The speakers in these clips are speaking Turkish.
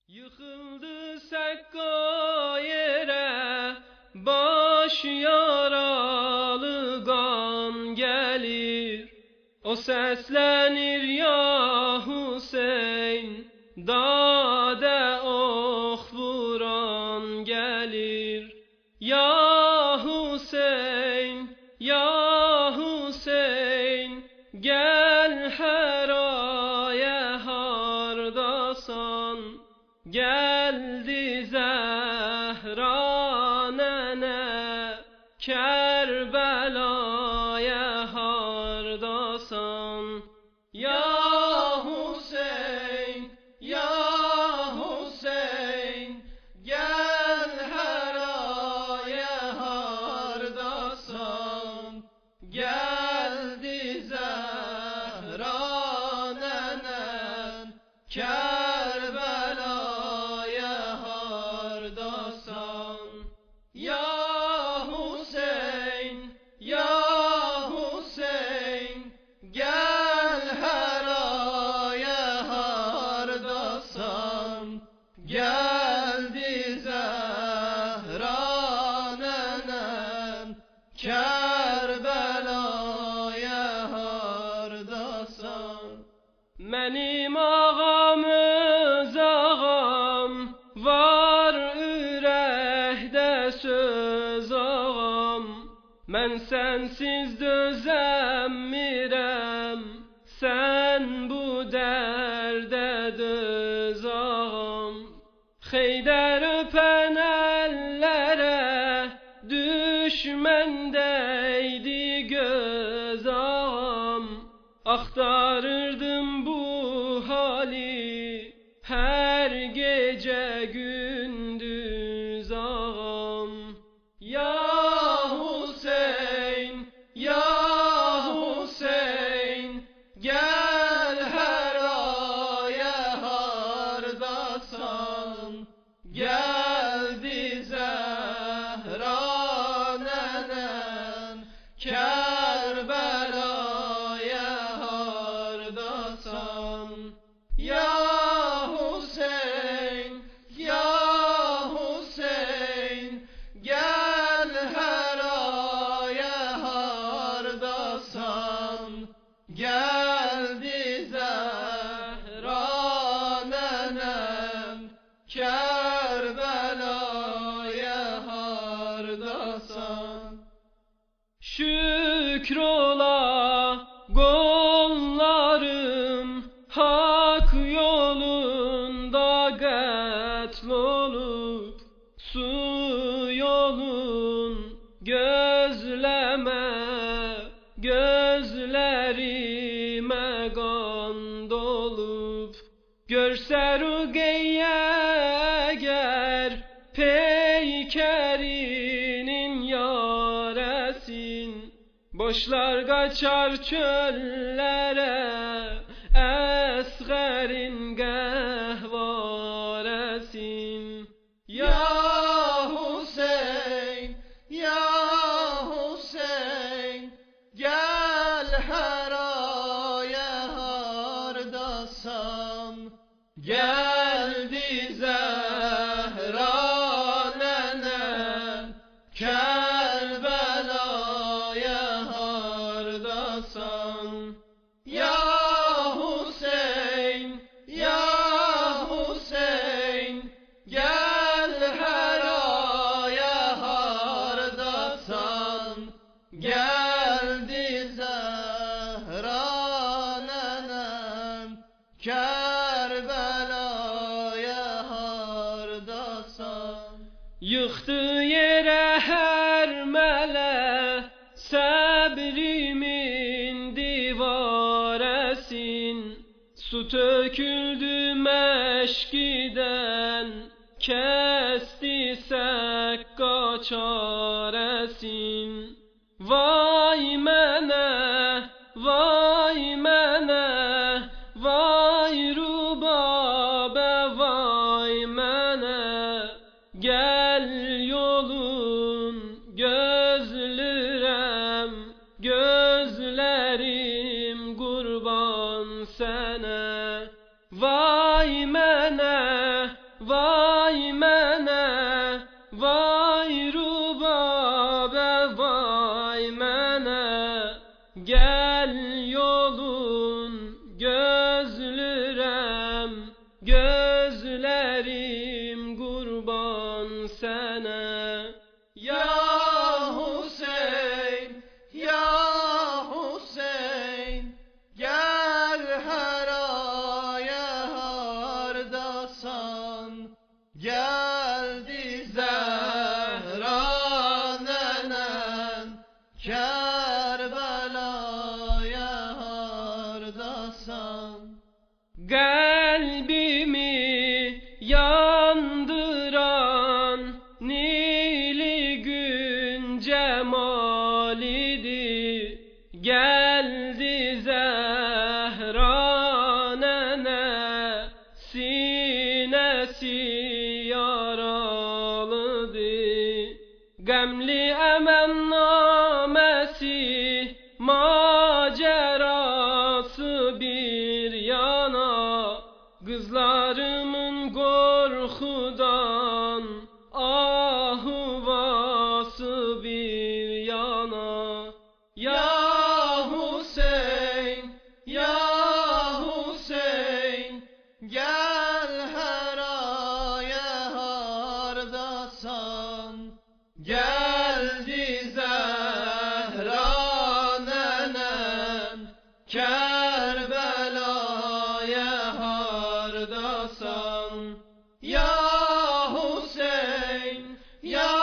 Yıkıldı Sekka yere, baş yaralı kan gelir. O seslenir ya Hüseyin, dade ok vuran gelir. Ya Hüseyin, ya Hüseyin, gel Hera'ya hardasan. Geldi Zehra nene, Kerbela'ya hardasan. Ya Hüseyin, ya Hüseyin, gel Hera'ya hardasan. Geldi Zehra nenen, Kerbela'ya hardasan. Ya Hüseyin, ya Hüseyin, gel Hera'ya hardasan. Geldi Zehra nenem, Kerbela'ya hardasan. Benim ağamız ağam, var ürəkdə söz ağam. Mən sənsiz dözəmirəm, sən bu dərdə döz ağam. Xeydər öpən əllərə, düşmən dəydi göz ağam. Axtarırdım bu hali, her gece gündüz ağam. Ya Hüseyin, ya Hüseyin, gel Hera'ya hardasan. Geldi Zehra nenen, Kerbela'ya hardasan. Ya Hüseyin, ya Hüseyin, gel Hera'ya hardasan. Geldi Zehra nenem, Kerbela'ya hardasan. Şükür ola kollarım, hak yolunda qətl olub. Su yolun gözləmə, gözlərimə qan dolub. Görsə Ruqeyyə əgər, peykərinin yarəsin. Boşlar qaçar çöllərə, əsğərin qəhvarəsin. Ya Hüseyin, ya Hüseyin, gel Hera'ya hardasan. Geldi Zehra nenen, Kerbela'ya hardasan. Ya Hüseyin, ya Hüseyin, gel Hera'ya hardasan. Geldi Zehra nenem, Kerbela'ya hardasan. Yıxdı yerə hər mələ, səbrimin divarəsin. Su töküldü məşkidən, kəsti Sekka çarəsin. Vay mənə, vay mənə, vay Rubabə, vay mənə. Gel yolun gözlürəm, gözlərim qurban sənə. Vay mənə, vay mənə, vay rubabə, vay mənə. Gəl yolun gözlürəm, gözlərim qurban sənə. Ya Hüseyn, ya Hüseyn, gel her aya hardasan. Geldi Zehra nenen, Kerbela'ya hardasan. Kalbimi yandıran Nili gün cemalidir. Geldi Zehra nene, sinesi yaralıdır. Gemli emennamesi, macerası bir yana. Kızlarımın korkudan ahuvası bir yana. Ya Hüseyin, ya Hüseyin, gel her aya hardasan. Geldi Zehra nenen, Kerbela'ya hardasan. Ya Hüseyin, ya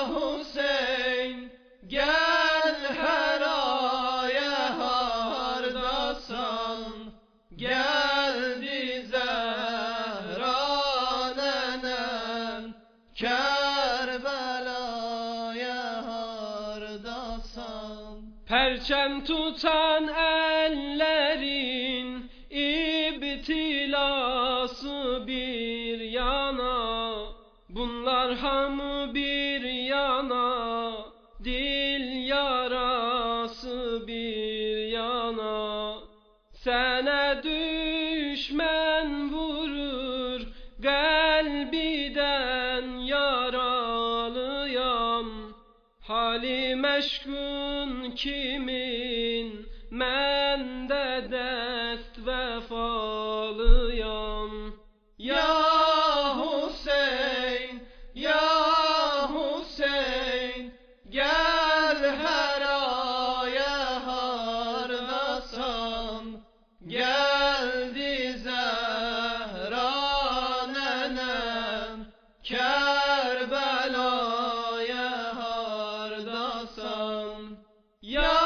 Hüseyin, gel her aya hardasan. Geldi Zehra nenen, Kerbela'ya hardasan. Perçem tutan ellerin ibtilası bir yana. Bunlar hamı bir yana, dil yarası bir yana. Sana düşman vurur, kalbiden yaralıyam. Hali meşgul kimin, mən de dest vefalıyam. Ya Hüseyin, ya Hüseyin, gel her aya hardasan. Geldi Zehra nenem, Kerbela'ya hardasan. Ya